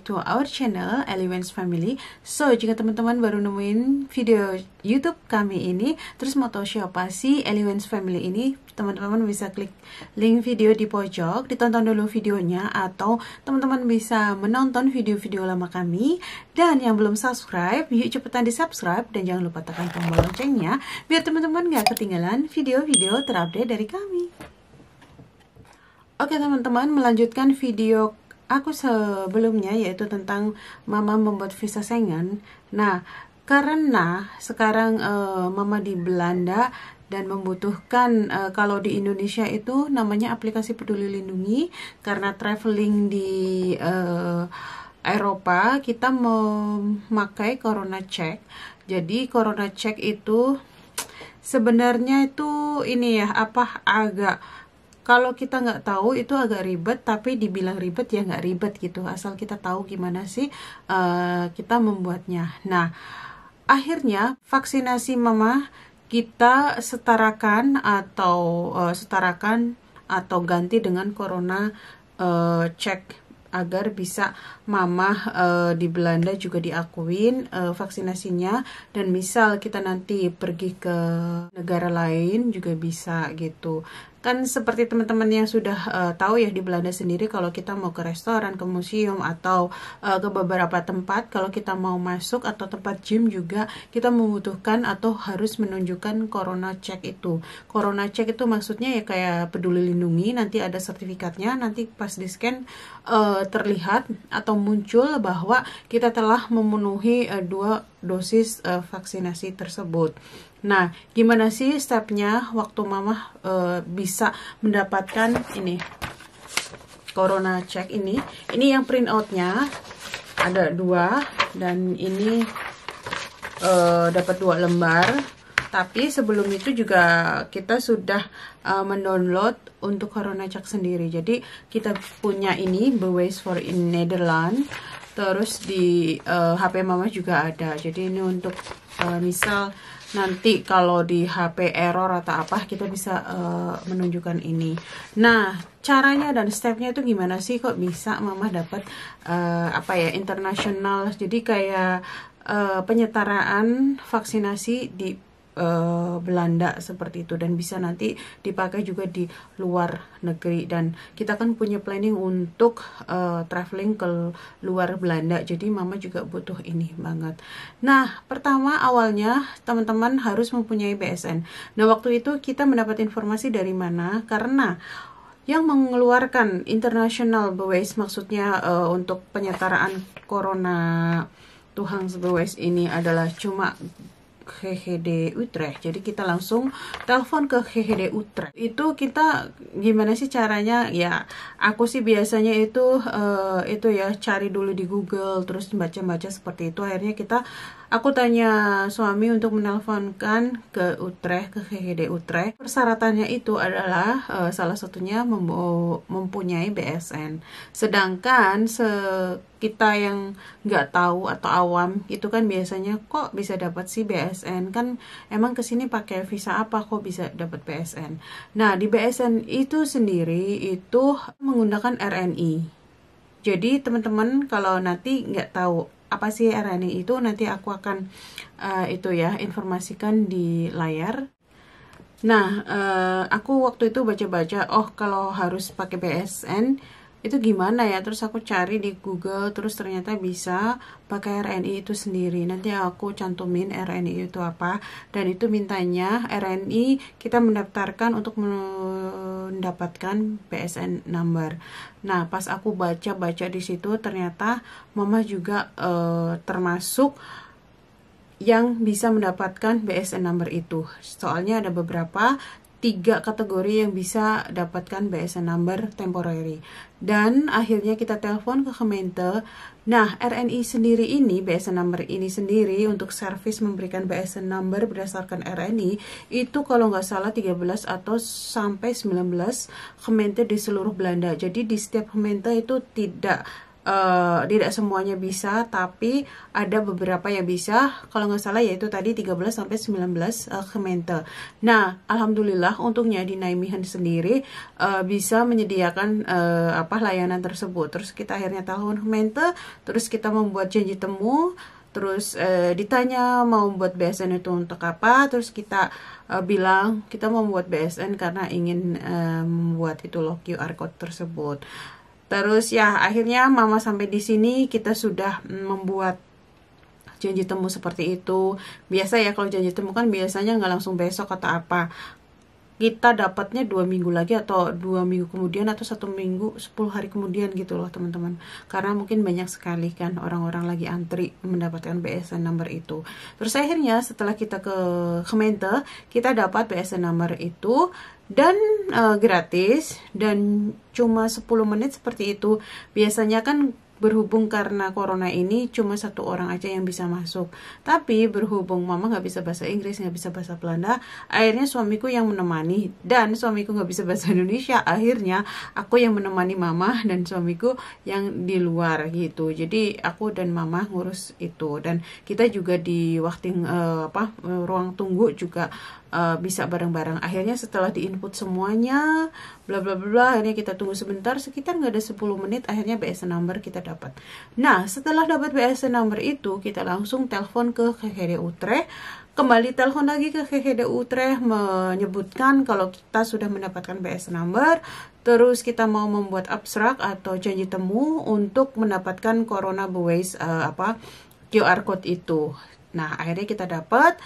To our channel Ellie-Wens Family. So jika teman-teman baru nemuin video YouTube kami ini, terus mau tahu siapa sih Ellie-Wens Family ini, teman-teman bisa klik link video di pojok, ditonton dulu videonya, atau teman-teman bisa menonton video-video lama kami. Dan yang belum subscribe, yuk cepetan di subscribe dan jangan lupa tekan tombol loncengnya biar teman-teman gak ketinggalan video-video terupdate dari kami. Oke teman-teman, melanjutkan video aku sebelumnya, yaitu tentang mama membuat visa Schengen. Nah, karena sekarang mama di Belanda dan membutuhkan kalau di Indonesia itu namanya aplikasi Peduli Lindungi, karena traveling di Eropa kita memakai Corona Check. Jadi Corona Check itu sebenarnya itu ini ya, agak, kalau kita nggak tahu itu agak ribet, tapi dibilang ribet ya nggak ribet gitu, asal kita tahu gimana sih kita membuatnya. Nah, akhirnya vaksinasi mama kita setarakan atau ganti dengan Corona Check agar bisa mama di Belanda juga diakuin vaksinasinya, dan misal kita nanti pergi ke negara lain juga bisa gitu. Kan seperti teman-teman yang sudah tahu ya, di Belanda sendiri kalau kita mau ke restoran, ke museum, atau ke beberapa tempat, kalau kita mau masuk atau tempat gym juga kita membutuhkan atau harus menunjukkan Corona Check itu. Corona Check itu maksudnya ya kayak Peduli Lindungi, nanti ada sertifikatnya, nanti pas di scan terlihat atau muncul bahwa kita telah memenuhi 2 dosis vaksinasi tersebut. Nah, gimana sih stepnya waktu mama bisa mendapatkan ini Corona Check ini? Ini yang print outnya ada 2, dan ini dapat 2 lembar. Tapi sebelum itu juga kita sudah mendownload untuk Corona Check sendiri. Jadi kita punya ini Bewijs voor in Nederland. Terus di HP mama juga ada. Jadi ini untuk misal nanti kalau di HP error atau apa, kita bisa menunjukkan ini. Nah, caranya dan stepnya itu gimana sih kok bisa mama dapat internasional? Jadi kayak penyetaraan vaksinasi di Belanda seperti itu, dan bisa nanti dipakai juga di luar negeri. Dan kita kan punya planning untuk traveling ke luar Belanda, jadi mama juga butuh ini banget. Nah, pertama awalnya teman-teman harus mempunyai BSN. Nah, waktu itu kita mendapat informasi dari mana? Karena yang mengeluarkan international Bewijs, maksudnya untuk penyetaraan Corona Bewijs ini adalah cuma GGD Utrecht. Jadi kita langsung telepon ke GGD Utrecht. Itu kita gimana sih caranya? Ya, aku sih biasanya itu ya cari dulu di Google, terus baca-baca seperti itu. Akhirnya aku tanya suami untuk menelponkan ke Utrecht, ke GGD Utrecht. Persyaratannya itu adalah salah satunya mempunyai BSN. Sedangkan kita yang nggak tahu atau awam itu kan biasanya kok bisa dapat sih BSN, kan emang kesini pakai visa apa kok bisa dapat BSN. Nah, di BSN itu sendiri itu menggunakan RNI. Jadi teman-teman kalau nanti nggak tahu apa sih RNI itu, nanti aku akan informasikan di layar. Nah, aku waktu itu baca-baca, oh kalau harus pakai BSN itu gimana ya, terus aku cari di Google, terus ternyata bisa pakai RNI itu sendiri. Nanti aku cantumin RNI itu apa, dan itu mintanya RNI kita mendaftarkan untuk mendapatkan BSN number. Nah, pas aku baca-baca di situ ternyata mama juga termasuk yang bisa mendapatkan BSN number itu. Soalnya ada beberapa 3 kategori yang bisa dapatkan BSN number temporary. Dan akhirnya kita telepon ke Kemente. Nah, RNI sendiri ini, BSN number ini sendiri untuk servis memberikan BSN number berdasarkan RNI itu kalau nggak salah 13 atau sampai 19 Kemente di seluruh Belanda. Jadi di setiap Kemente itu tidak semuanya bisa, tapi ada beberapa yang bisa. Kalau nggak salah yaitu tadi 13 sampai 19 Kemente. Nah, alhamdulillah untungnya di Nijmegen sendiri bisa menyediakan layanan tersebut. Terus kita akhirnya telepon Kemente, terus kita membuat janji temu. Terus ditanya mau membuat BSN itu untuk apa, terus kita bilang kita mau membuat BSN karena ingin membuat itu loh QR code tersebut. Terus ya akhirnya mama sampai di sini kita sudah membuat janji temu seperti itu. Biasa ya kalau janji temu kan biasanya nggak langsung besok atau apa. Kita dapatnya 2 minggu lagi atau 2 minggu kemudian atau 1 minggu 10 hari kemudian gitu loh teman-teman. Karena mungkin banyak sekali kan orang-orang lagi antri mendapatkan BSN number itu. Terus akhirnya setelah kita ke Kemente, kita dapat BSN number itu dan gratis dan cuma 10 menit seperti itu. Biasanya kan berhubung karena corona ini cuma 1 orang aja yang bisa masuk, tapi berhubung mama nggak bisa bahasa Inggris, nggak bisa bahasa Belanda, akhirnya suamiku yang menemani, dan suamiku nggak bisa bahasa Indonesia, akhirnya aku yang menemani mama dan suamiku yang di luar gitu. Jadi aku dan mama ngurus itu, dan kita juga di waktu ruang tunggu juga bisa bareng-bareng. Akhirnya setelah diinput semuanya bla bla bla, akhirnya kita tunggu sebentar, sekitar nggak ada 10 menit, akhirnya BSN number kita dapat. Nah, setelah dapat BSN number itu, kita langsung telepon ke GGD Utrecht. Kembali telepon lagi ke GGD Utrecht menyebutkan kalau kita sudah mendapatkan BSN number, terus kita mau membuat abstrak atau janji temu untuk mendapatkan Corona Bewijs QR code itu. Nah, akhirnya kita dapat.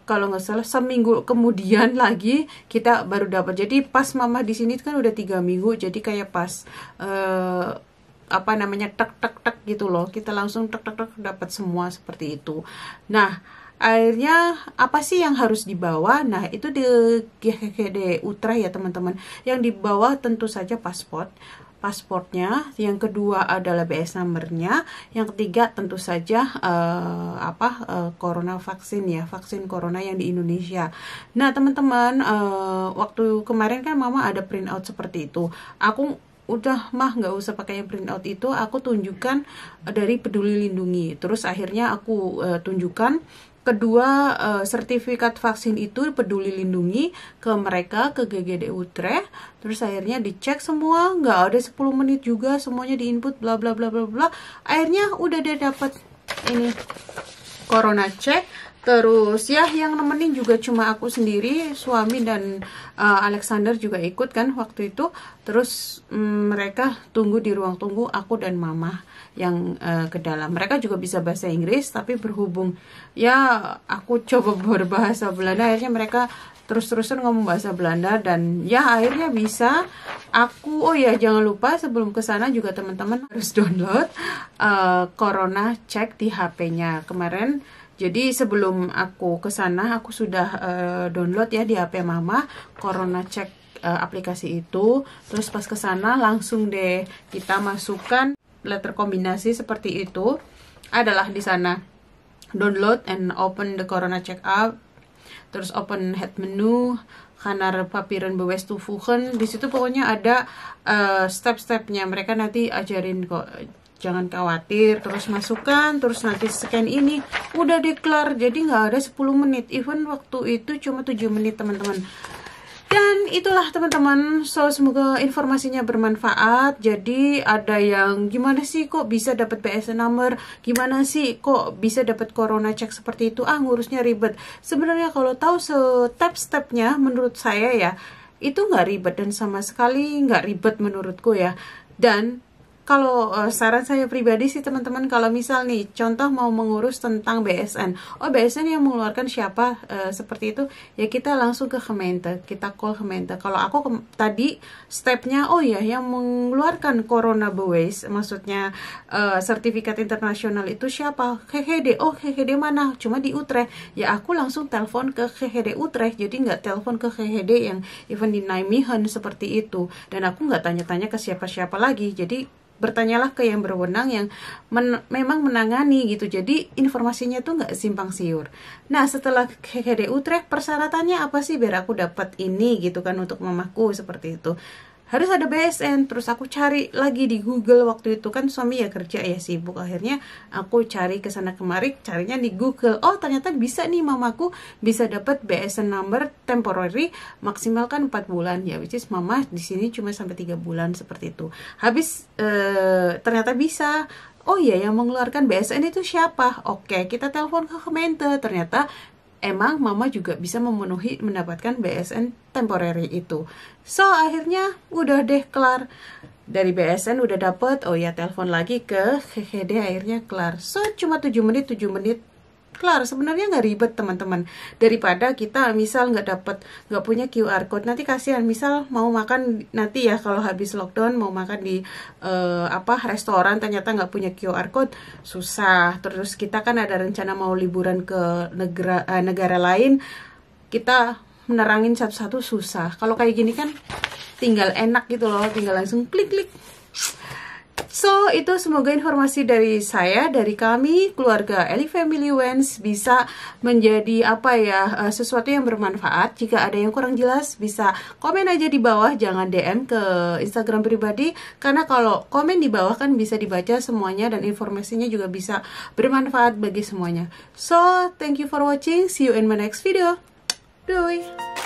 Kalau nggak salah seminggu kemudian lagi kita baru dapat. Jadi pas mama di sini kan udah 3 minggu, jadi kayak pas tek tek tek gitu loh, kita langsung tek tek tek dapat semua seperti itu. Nah, akhirnya apa sih yang harus dibawa? Nah, itu di GGD Utrecht ya teman-teman. Yang dibawa tentu saja pasportnya, yang kedua adalah BS numbernya, yang ketiga tentu saja corona vaksin ya, vaksin corona yang di Indonesia. Nah teman-teman, waktu kemarin kan mama ada printout seperti itu, aku udah nggak usah pakai printout itu, aku tunjukkan dari Peduli Lindungi. Terus akhirnya aku tunjukkan kedua sertifikat vaksin itu Peduli Lindungi ke mereka, ke GGD Utrecht. Terus akhirnya dicek semua, nggak ada 10 menit juga, semuanya diinput bla bla bla bla bla. Akhirnya udah dia dapat ini corona check. Terus ya yang nemenin juga cuma aku sendiri, suami dan Alexander juga ikut kan waktu itu. Terus mereka tunggu di ruang tunggu, aku dan mama yang ke dalam. Mereka juga bisa bahasa Inggris, tapi berhubung ya aku coba berbahasa Belanda, akhirnya mereka terus-terusan ngomong bahasa Belanda, dan ya akhirnya bisa. Aku jangan lupa sebelum ke sana juga teman-teman harus download Corona Check di HP-nya kemarin. Jadi sebelum aku ke sana aku sudah download ya di HP mama Corona Check aplikasi itu. Terus pas ke sana langsung deh kita masukkan letter kombinasi seperti itu. Adalah di sana download and open the Corona Check app. Terus open head menu, Kanar Papieren Bewijs toevoegen. Di situ pokoknya ada step-stepnya. Mereka nanti ajarin kok. Jangan khawatir, terus masukkan, terus nanti scan ini, udah declare. Jadi nggak ada 10 menit, even waktu itu cuma 7 menit teman-teman. Dan itulah teman-teman, so semoga informasinya bermanfaat. Jadi ada yang gimana sih kok bisa dapat BSN number, gimana sih kok bisa dapat corona check seperti itu, ngurusnya ribet. Sebenarnya kalau tahu step-stepnya menurut saya ya, itu nggak ribet, dan sama sekali nggak ribet menurutku ya. Dan kalau saran saya pribadi sih teman-teman, kalau misal nih contoh mau mengurus tentang BSN, BSN yang mengeluarkan siapa, seperti itu ya, kita langsung ke Kementerian, kita call Kementerian. Kalau aku tadi stepnya, ya yang mengeluarkan Corona Buways, maksudnya sertifikat internasional itu siapa? GGD. GGD mana? Cuma di Utrecht. Ya aku langsung telepon ke GGD Utrecht, jadi nggak telepon ke GGD yang even di Nijmegen seperti itu. Dan aku nggak tanya-tanya ke siapa-siapa lagi. Jadi bertanyalah ke yang berwenang yang memang menangani gitu. Jadi informasinya tuh nggak simpang siur. Nah setelah GGD Utrecht, persyaratannya apa sih biar aku dapat ini gitu kan untuk mamaku, seperti itu. Harus ada BSN. Terus aku cari lagi di Google, waktu itu kan suami ya kerja ya sibuk, akhirnya aku cari ke sana kemari, carinya di Google. Ternyata bisa nih, mamaku bisa dapat BSN number temporary, maksimal kan 4 bulan ya, which is mama di sini cuma sampai 3 bulan seperti itu. Habis ternyata bisa. Yang mengeluarkan BSN itu siapa? Oke, kita telepon ke Kementerian. Ternyata emang mama juga bisa memenuhi mendapatkan BSN temporary itu. So akhirnya udah deh kelar. Dari BSN udah dapet, telepon lagi ke GGD, akhirnya kelar. So cuma 7 menit kelar. Sebenarnya nggak ribet teman-teman, daripada kita misal nggak punya QR code, nanti kasihan misal mau makan nanti ya, kalau habis lockdown mau makan di restoran, ternyata nggak punya QR code, susah. Terus kita kan ada rencana mau liburan ke negara lain, kita menerangin satu-satu susah. Kalau kayak gini kan tinggal enak gitu loh, tinggal langsung klik. So, itu semoga informasi dari saya, dari kami, keluarga Eli Family Wens bisa menjadi sesuatu yang bermanfaat. Jika ada yang kurang jelas, bisa komen aja di bawah, jangan DM ke Instagram pribadi, karena kalau komen di bawah kan bisa dibaca semuanya dan informasinya juga bisa bermanfaat bagi semuanya. So, thank you for watching, see you in my next video. Doei!